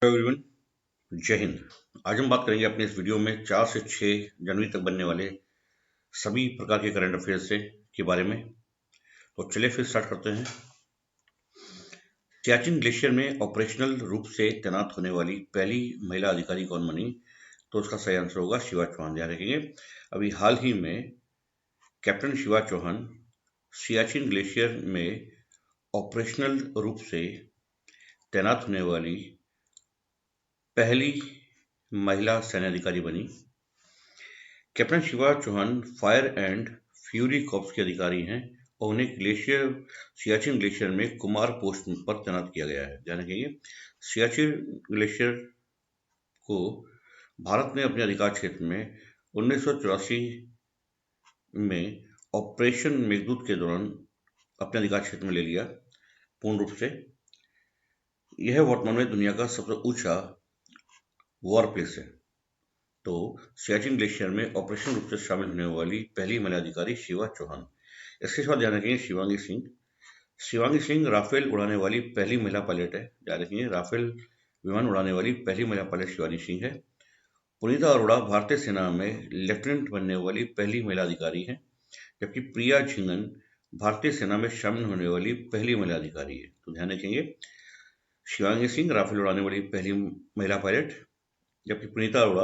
Hello everyone, जय हिंद। आज हम बात करेंगे अपने इस वीडियो में 4 से 6 जनवरी तक बनने वाले सभी प्रकार के करंट अफेयर्स से के बारे में। तो चलिए फिर स्टार्ट करते हैं। सियाचिन ग्लेशियर में ऑपरेशनल रूप से तैनात होने वाली पहली महिला अधिकारी कौन बनी? तो उसका सही आंसर होगा शिवा चौहान। ध्यान रखेंगे, अभी हाल ही में कैप्टन शिवा चौहान सियाचिन ग्लेशियर में ऑपरेशनल रूप से तैनात होने वाली पहली महिला सैन्य अधिकारी बनी। Captain Shiva Chauhan fire and fury corps के अधिकारी हैं और उन्हें सियाचिन ग्लेशियर में कुमार पोस्ट पर तैनात किया गया है। ध्यान रखेंगे, सियाचिन ग्लेशियर को भारत ने अपने अधिकार क्षेत्र में 1984 में ऑपरेशन मेघदूत के दौरान अपने अधिकार क्षेत्र में ले लिया पूर्ण रूप से। यह वर्तमान में दुनिया का सबसे ऊंचा वॉर प्लेस है। तो सियाचिन ग्लेशियर में ऑपरेशन रूप से शामिल होने वाली पहली महिला अधिकारी शिवा चौहान। इसके साथ ध्यान रखेंगे शिवांगी सिंह राफेल उड़ाने वाली पहली महिला पायलट है। ध्यान रखेंगे, राफेल विमान उड़ाने वाली पहली महिला पायलट शिवानी सिंह है। पुनीता अरोड़ा भारतीय सेना में लेफ्टिनेंट बनने वाली पहली महिला अधिकारी है, जबकि प्रिया झिंगन भारतीय सेना में शामिल होने वाली पहली महिला अधिकारी है। तो ध्यान रखेंगे, शिवांगी सिंह राफेल उड़ाने वाली पहली महिला पायलट, जबकि पुनीता अरोड़ा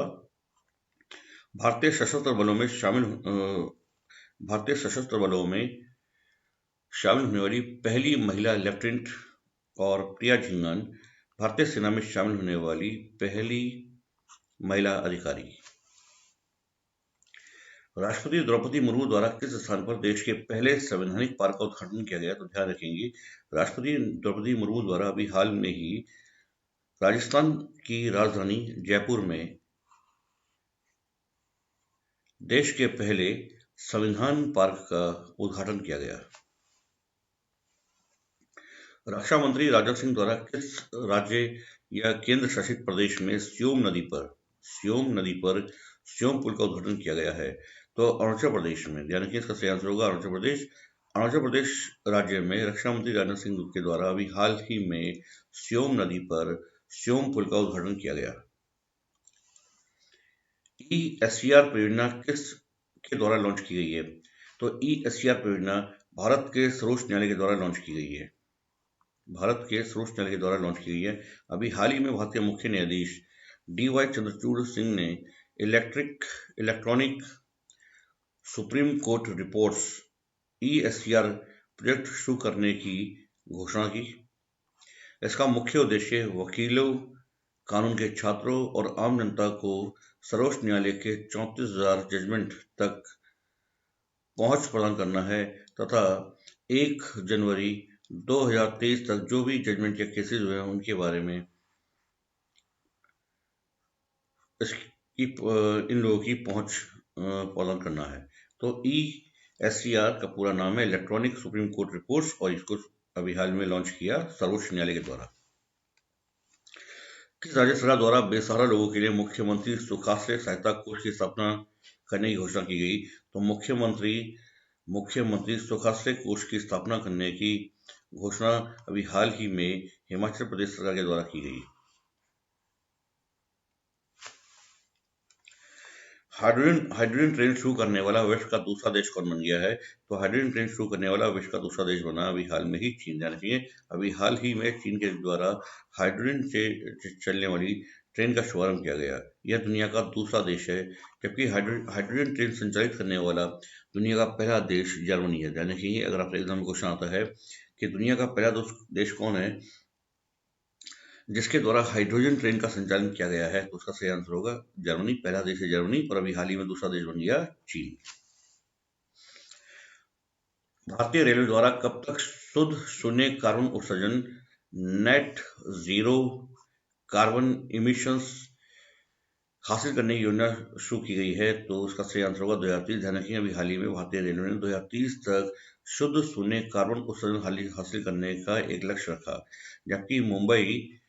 भारतीय सशस्त्र बलों में शामिल होने वाली पहली महिला लेफ्टिनेंट और प्रिया झिंगन भारतीय सेना में शामिल होने वाली पहली महिला अधिकारी। राष्ट्रपति द्रौपदी मुर्मू द्वारा किस स्थान पर देश के पहले संवैधानिक पार्क का उद्घाटन किया गया? तो ध्यान रखेंगे, राष्ट्रपति द्रौपदी मुर्मू द्वारा अभी हाल में ही राजस्थान की राजधानी जयपुर में देश के पहले संविधान पार्क का उद्घाटन किया गया। रक्षा मंत्री राजनाथ सिंह द्वारा किस राज्य या केंद्र शासित प्रदेश में स्योम नदी पर स्योम पुल का उद्घाटन किया गया है? तो अरुणाचल प्रदेश में। ध्यान रखिए, इसका सही आंसर होगा अरुणाचल प्रदेश। अरुणाचल प्रदेश राज्य में रक्षा मंत्री राजनाथ सिंह के द्वारा अभी हाल ही में स्योम नदी पर स्योम पुल का उद्घाटन किया गया। ESCR परियोजना किसके द्वारा लॉन्च की गई है? तो ESCR परियोजना भारत के सर्वोच्च न्यायालय के द्वारा लॉन्च की गई है। अभी हाल ही में भारतीय मुख्य न्यायाधीश DY चंद्रचूड़ सिंह ने electronic supreme court reports ESCR project शुरू करने की घोषणा की। इसका मुख्य उद्देश्य वकीलों, कानून के छात्रों और आम जनता को सर्वोच्च न्यायालय के 34,000 जजमेंट तक पहुंच प्रदान करना है तथा 1 जनवरी 2023 तक जो भी जजमेंट या केसेस हुए हैं उनके बारे में इन लोगों की पहुंच प्रदान करना है। तो ESCR का पूरा नाम है इलेक्ट्रॉनिक सुप्रीम कोर्ट रिपोर्ट्स और इसको अभी हाल में लॉन्च किया सर्वोच्च न्यायालय के द्वारा। किस राज्य सरकार द्वारा बेसहारा लोगों के लिए मुख्यमंत्री सुखाश्रय सहायता कोष की स्थापना करने की घोषणा की गई? तो मुख्यमंत्री सुखाश्रय कोष की स्थापना करने की घोषणा अभी हाल ही में हिमाचल प्रदेश सरकार के द्वारा की गई। हाइड्रोजन ट्रेन शुरू करने वाला विश्व का दूसरा देश कौन बन गया है? तो हाइड्रोजन ट्रेन शुरू करने वाला विश्व का दूसरा देश बना अभी हाल में ही चीन। ध्यान रखिए, अभी हाल ही में चीन के द्वारा हाइड्रोजन से चलने वाली ट्रेन का शुभारंभ किया गया। यह दुनिया का दूसरा देश है, जबकि हाइड्रोजन ट्रेन संचालित करने वाला दुनिया का पहला देश जर्मनी है। ध्यान रखिए, अगर आपका एग्जाम में क्वेश्चन आता है कि दुनिया का पहला देश कौन है जिसके द्वारा हाइड्रोजन ट्रेन का संचालन किया गया है, तो उसका सही आंसर होगा जर्मनी। पहला देश है जर्मनी और अभी हाल ही में दूसरा देश बन गया चीन। भारतीय रेलवे द्वारा कब तक शुद्ध शून्य कार्बन उत्सर्जन नेट जीरो कार्बन इमिशंस हासिल करने की योजना शुरू की गई है? तो उसका सही आंसर होगा 2030। ध्यान रखिए, अभी हाल ही में भारतीय रेलवे ने 2030 तक शुद्ध शून्य कार्बन उत्सर्जन हासिल करने का एक लक्ष्य रखा, जबकि मुंबई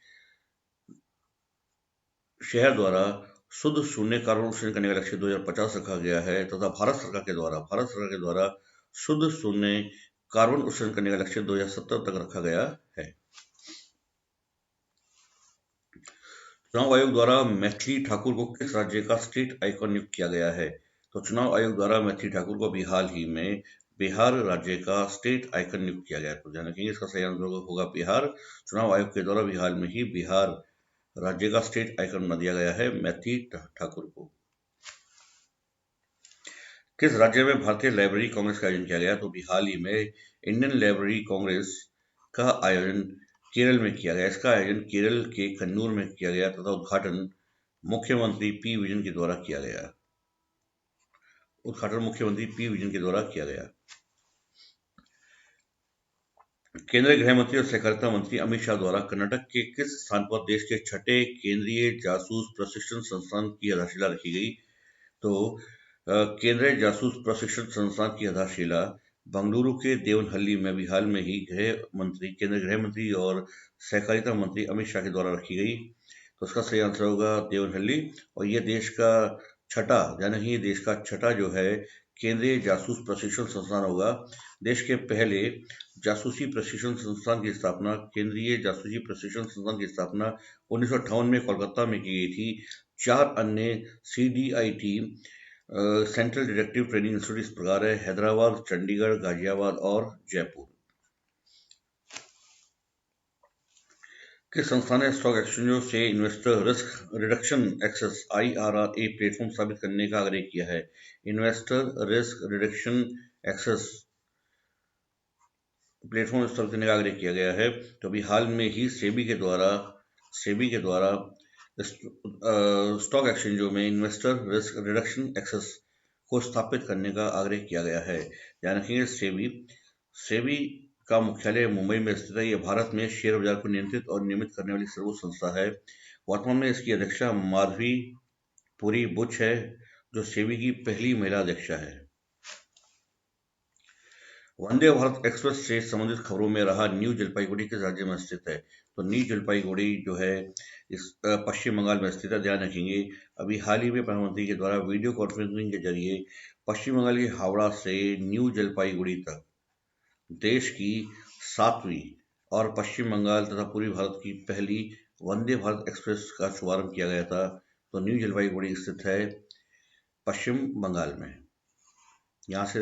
शहर द्वारा शुद्ध शून्य कार्बन उत्सर्जन करने का लक्ष्य 2050 रखा गया है तथा भारत सरकार के द्वारा शुद्ध शून्य कार्बन उत्सर्जन करने का लक्ष्य 2070 तक रखा गया है। चुनाव आयोग द्वारा मैथिली ठाकुर को किस राज्य का स्टेट आइकॉन नियुक्त किया गया है? तो चुनाव आयोग द्वारा मैथिली ठाकुर को अभी हाल ही में बिहार राज्य का स्टेट आइकन नियुक्त किया गया है। तो ध्यान रखेंगे, इसका सही आंसर होगा बिहार। चुनाव आयोग के द्वारा अभी हाल में ही बिहार राज्य का स्टेट आइकन बना दिया गया है मैथिली ठाकुर को। किस राज्य में भारतीय लाइब्रेरी कांग्रेस का आयोजन किया गया? तो अभी हाल ही में इंडियन लाइब्रेरी कांग्रेस का आयोजन केरल में किया गया। इसका आयोजन केरल के कन्नूर में किया गया तथा उद्घाटन मुख्यमंत्री पी विजन के द्वारा किया गया। केंद्रीय गृह मंत्री और सहकारिता मंत्री अमित शाह द्वारा कर्नाटक के किस स्थान पर देश के छठे केंद्रीय जासूस प्रशिक्षण संस्थान की आधारशिला रखी गई? तो केंद्रीय जासूस प्रशिक्षण संस्थान की आधारशिला बंगलुरु के देवनहल्ली में भी हाल में ही केंद्रीय गृह मंत्री और सहकारिता मंत्री अमित शाह के द्वारा रखी गई। तो उसका सही आंसर होगा देवनहल्ली। और ये देश का छठा, यानी ये देश का छठा जो है केंद्रीय जासूस प्रशिक्षण संस्थान होगा। देश के पहले जासूसी प्रशिक्षण संस्थान की स्थापना, केंद्रीय जासूसी प्रशिक्षण संस्थान की स्थापना 1958 में कोलकाता में की गई थी। 4 अन्य CDIT central detective training institute इस प्रकार है: हैदराबाद, चंडीगढ़, गाजियाबाद और जयपुर। किस संस्था ने स्टॉक एक्सचेंजों से investor risk reduction access IRRA platform स्थापित करने का आग्रह किया है? Investor risk reduction access platform स्थापित करने का आग्रह किया गया है। तो अभी हाल में ही सेबी के द्वारा स्टॉक एक्सचेंजों में इन्वेस्टर रिस्क रिडक्शन एक्सेस को स्थापित करने का आग्रह किया गया है। ध्यान रखिए, सेबी का मुख्यालय मुंबई में स्थित है। यह भारत में शेयर बाजार को नियंत्रित और नियमित करने वाली सर्वोच्च संस्था है। वर्तमान में इसकी अध्यक्षा माधवी पुरी बुच है, जो सेबी की पहली महिला अध्यक्षा है। वंदे भारत एक्सप्रेस से संबंधित खबरों में रहा न्यू जलपाईगुड़ी किस राज्य में स्थित है? तो न्यू जलपाईगुड़ी जो है इस पश्चिम बंगाल में स्थित है। ध्यान रखेंगे, अभी हाल ही में प्रधानमंत्री के द्वारा वीडियो कॉन्फ्रेंसिंग के जरिए पश्चिम बंगाल के हावड़ा से न्यू जलपाईगुड़ी तक देश की 7वीं और पश्चिम बंगाल तथा पूर्वी भारत की पहली वंदे भारत एक्सप्रेस का शुभारंभ किया गया था। तो न्यू जलपाईगुड़ी स्थित है पश्चिम बंगाल में। यहाँ से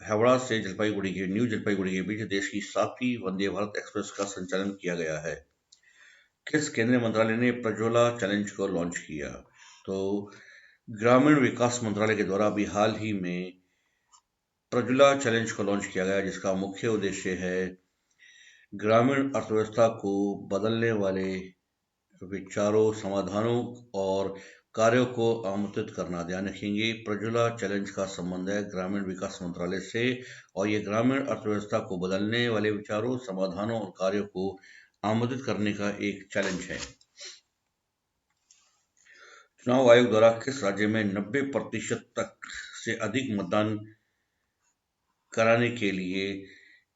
हावड़ा से न्यू जलपाईगुड़ी के बीच देश की 7वीं वंदे भारत एक्सप्रेस का संचालन किया गया है। किस केंद्रीय मंत्रालय ने प्रज्वला चैलेंज को लॉन्च किया? तो ग्रामीण विकास मंत्रालय के द्वारा अभी हाल ही में प्रज्वला चैलेंज को लॉन्च किया गया, जिसका मुख्य उद्देश्य है ग्रामीण अर्थव्यवस्था को बदलने वाले विचारों, समाधानों और कार्यों को आमंत्रित करना। ध्यान रखेंगे, प्रज्वला चैलेंज का संबंध है ग्रामीण विकास मंत्रालय से और ये ग्रामीण अर्थव्यवस्था को बदलने वाले विचारों, समाधानों और कार्यों को आमंत्रित करने का एक चैलेंज है। चुनाव आयोग द्वारा किस राज्य में 90% तक से अधिक मतदान कराने के लिए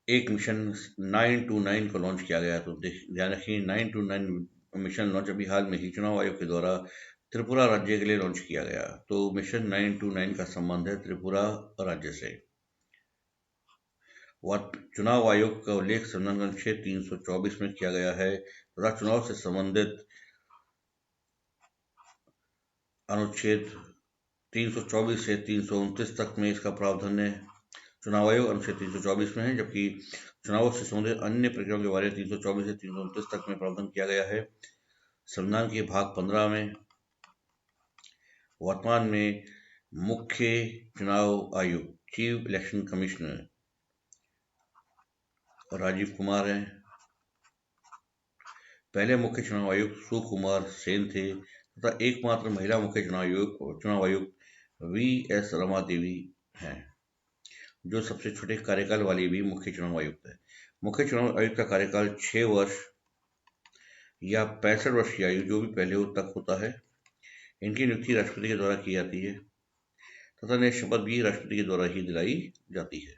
एक मिशन 929 को लॉन्च किया गया? तो ध्यान रखिए, 929 मिशन लॉन्च अभी हाल में ही चुनाव आयोग के द्वारा त्रिपुरा राज्य के लिए लॉन्च किया गया। तो मिशन 929 का संबंध है त्रिपुरा राज्य से। चुनाव आयोग का उल्लेख संविधान अनुच्छेद 324 में किया गया है तथा चुनाव से संबंधित अनुच्छेद 324 से 329 तक में इसका प्रावधान है। चुनाव आयोग अनुच्छेद 324 में है, जबकि चुनाव से संबंधित अन्य प्रक्रियाओं के बारे में 324 से 329 तक में प्रावधान किया गया है। संविधान के भाग 15 में वर्तमान में मुख्य चुनाव आयुक्त chief election commissioner Rajiv Kumar हैं। पहले मुख्य चुनाव आयुक्त सुकुमार सेन थे तथा एकमात्र महिला मुख्य चुनाव आयुक्त VS रमा देवी हैं, जो सबसे छोटे कार्यकाल वाली भी मुख्य चुनाव आयुक्त है। मुख्य चुनाव आयुक्त का कार्यकाल 6 वर्ष या 65 वर्ष की आयु जो भी पहले हो तक होता है। इनकी नियुक्ति राष्ट्रपति के द्वारा की जाती है तथा इन्हें शपथ भी राष्ट्रपति के द्वारा ही दिलाई जाती है।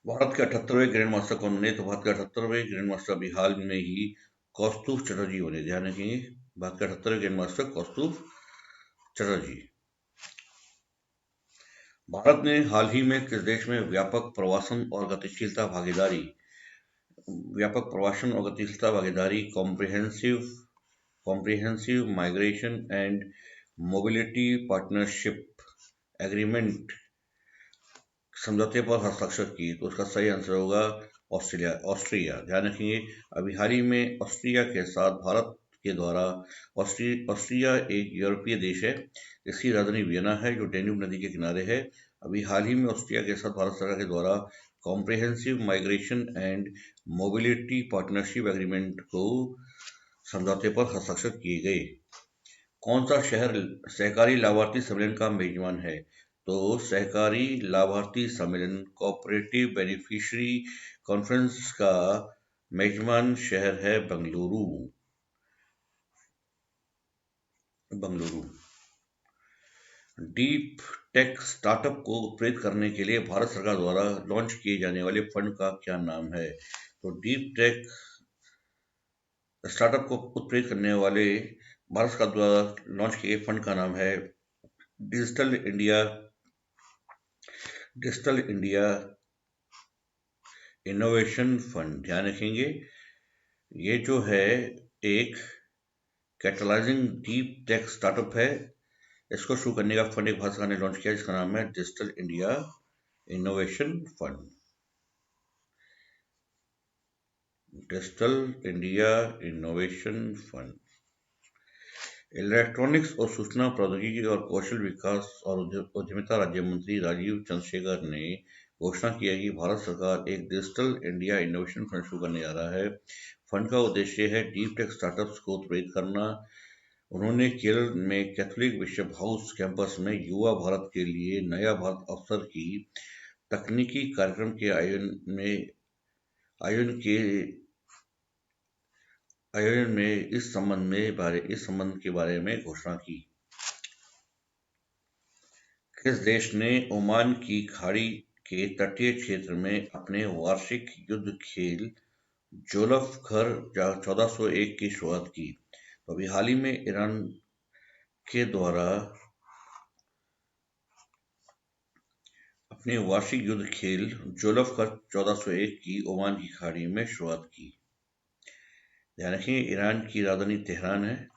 भारत के 78वें ग्रैंड मास्टर कौन बने? तो भारत के 78वें ग्रैंड मास्टर अभी हाल में ही कौस्तुभ चटर्जी बने। ध्यान रखेंगे, भारत के 78वें ग्रैंड मास्टर कौस्तुभ चटर्जी। भारत ने हाल ही में किस देश में व्यापक प्रवासन और गतिशीलता भागीदारी comprehensive comprehensive migration and mobility partnership agreement समझौते पर हस्ताक्षर किए, तो उसका सही आंसर होगा ऑस्ट्रिया। ध्यान रखेंगे, अभी हाल ही में ऑस्ट्रिया के साथ भारत के द्वारा ऑस्ट्रिया एक यूरोपीय देश है, इसकी राजधानी वियना है जो डेन्यूब नदी के किनारे है। अभी हाल ही में ऑस्ट्रिया के साथ भारत सरकार के द्वारा comprehensive migration and mobility partnership agreement को समझौते पर हस्ताक्षर किए गए। कौन सा शहर सहकारी लाभार्थी सम्मेलन का मेजबान है? तो सहकारी लाभार्थी सम्मेलन कोऑपरेटिव बेनिफिशियरी कॉन्फ्रेंस का मेजबान शहर है बेंगलुरु। डीप टेक स्टार्टअप को उत्प्रेरित करने के लिए भारत सरकार द्वारा लॉन्च किए जाने वाले फंड का क्या नाम है? तो डीप टेक स्टार्टअप को उत्प्रेरित करने वाले भारत सरकार द्वारा लॉन्च किए फंड का नाम है डिजिटल इंडिया इनोवेशन फंड। ध्यान रखेंगे, ये जो है एक कैटलाइजिंग डीप टेक स्टार्टअप है, इसको शुरू करने का फंड एक भारत सरकार ने लॉन्च किया जिसका नाम है digital India innovation fund. Digital India innovation fund. Electronics और सूचना प्रौद्योगिकी और कौशल विकास और उद्यमिता राज्य मंत्री राजीव चंद्रशेखर ने घोषणा की है कि भारत सरकार एक डिजिटल इंडिया इनोवेशन फंड शुरू करने जा रहा है। फंड का उद्देश्य है डीप टेक स्टार्टअप्स को उत्प्रेरित करना। उन्होंने केरल में कैथोलिक बिशप हाउस कैंपस में युवा भारत के लिए नया भारत अवसर की तकनीकी कार्यक्रम के आयोजन में इस संबंध के बारे में घोषणा की। किस देश ने ओमान की खाड़ी के तटीय क्षेत्र में अपने वार्षिक युद्ध खेल जोल्फखर 1401 की शुरुआत की? तो अभी हाल ही में ईरान के द्वारा अपने वार्षिक युद्ध खेल जोल्फखर 1401 की ओमान की खाड़ी में शुरुआत की। ध्यान रखिए, ईरान की राजधानी तेहरान है।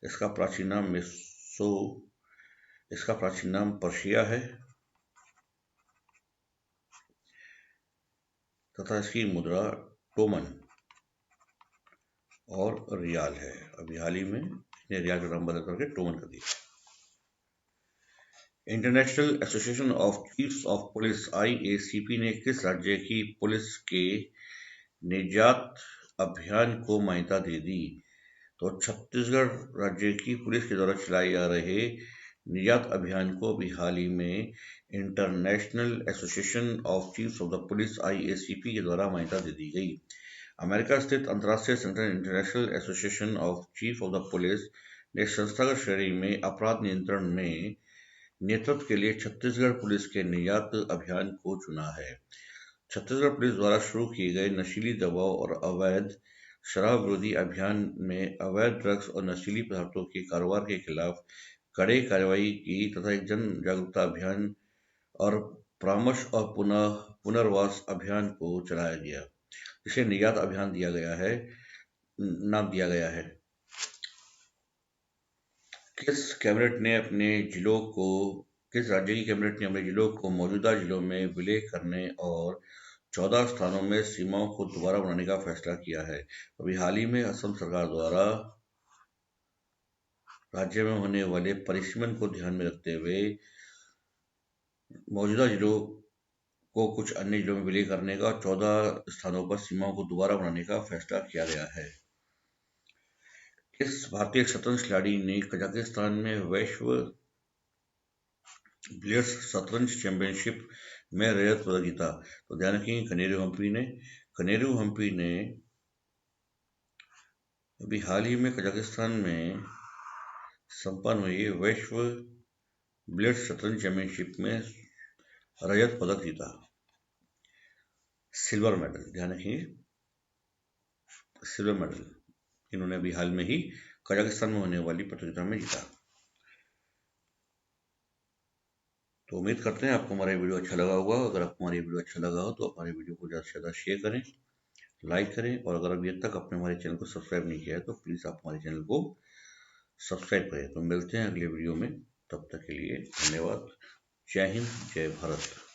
इसका प्राचीन नाम पर्शिया है तथा इसकी मुद्रा टोमन और रियाल है। अभी हाल ही में इसने रियाल का नाम बदल करके टोमन कर दिया। International association of chiefs of police IACP ने किस राज्य की पुलिस के निजात अभियान को मान्यता दे दी? तो छत्तीसगढ़ राज्य की पुलिस के द्वारा चलाए जा रहे निजात अभियान को अभी हाल ही में international association of chiefs of the police IACP के द्वारा मान्यता दे दी गई। अमेरिका स्थित अंतर्राष्ट्रीय संगठन international association of chief of the police ने संस्थागत श्रेणी में अपराध नियंत्रण में नेतृत्व के लिए छत्तीसगढ़ पुलिस के निजात अभियान को चुना है। छत्तीसगढ़ पुलिस द्वारा शुरू किए गए नशीली दवाओं और अवैध शराब विरोधी अभियान में अवैध ड्रग्स और नशीली पदार्थों के कारोबार के खिलाफ कड़े कार्रवाई की तथा एक जन जागरूकता अभियान और परामर्श और पुनर्वास अभियान को चलाया गया, जिसे निजात अभियान नाम दिया गया है। किस राज्य की कैबिनेट ने अपने जिलों को मौजूदा जिलों में विलय करने और 14 स्थानों में सीमाओं को दोबारा बनाने का फैसला किया है? अभी हाल ही में असम सरकार द्वारा राज्य में होने वाले परिसीमन को ध्यान में रखते हुए मौजूदा जिलों को कुछ अन्य जिलों में विलय करने का और 14 स्थानों पर सीमाओं को दोबारा बनाने का फैसला किया गया है। किस भारतीय शतरंज खिलाड़ी ने कजाकिस्तान में वैश्व बिलियर्ड्स शतरंज चैंपियनशिप में रजत पदक जीता? तो ध्यान रखेंगे, कनेरू हम्पी ने अभी हाल ही में कजाकिस्तान में संपन्न हुई वैश्व बिलियर्ड्स शतरंज चैंपियनशिप में रजत पदक जीता, सिल्वर मेडल। ध्यान रखेंगे, सिल्वर मेडल इन्होंने अभी हाल में ही कजाकिस्तान में होने वाली प्रतियोगिता में जीता। तो उम्मीद करते हैं आपको हमारा वीडियो अच्छा लगा होगा। अगर आपको हमारी वीडियो अच्छा लगा हो तो हमारे वीडियो को ज़्यादा से ज़्यादा शेयर करें, लाइक करें और अगर अभी तक आपने हमारे चैनल को सब्सक्राइब नहीं किया है तो प्लीज़ आप हमारे चैनल को सब्सक्राइब करें। तो मिलते हैं अगले वीडियो में, तब तक के लिए धन्यवाद। जय हिंद, जय भारत।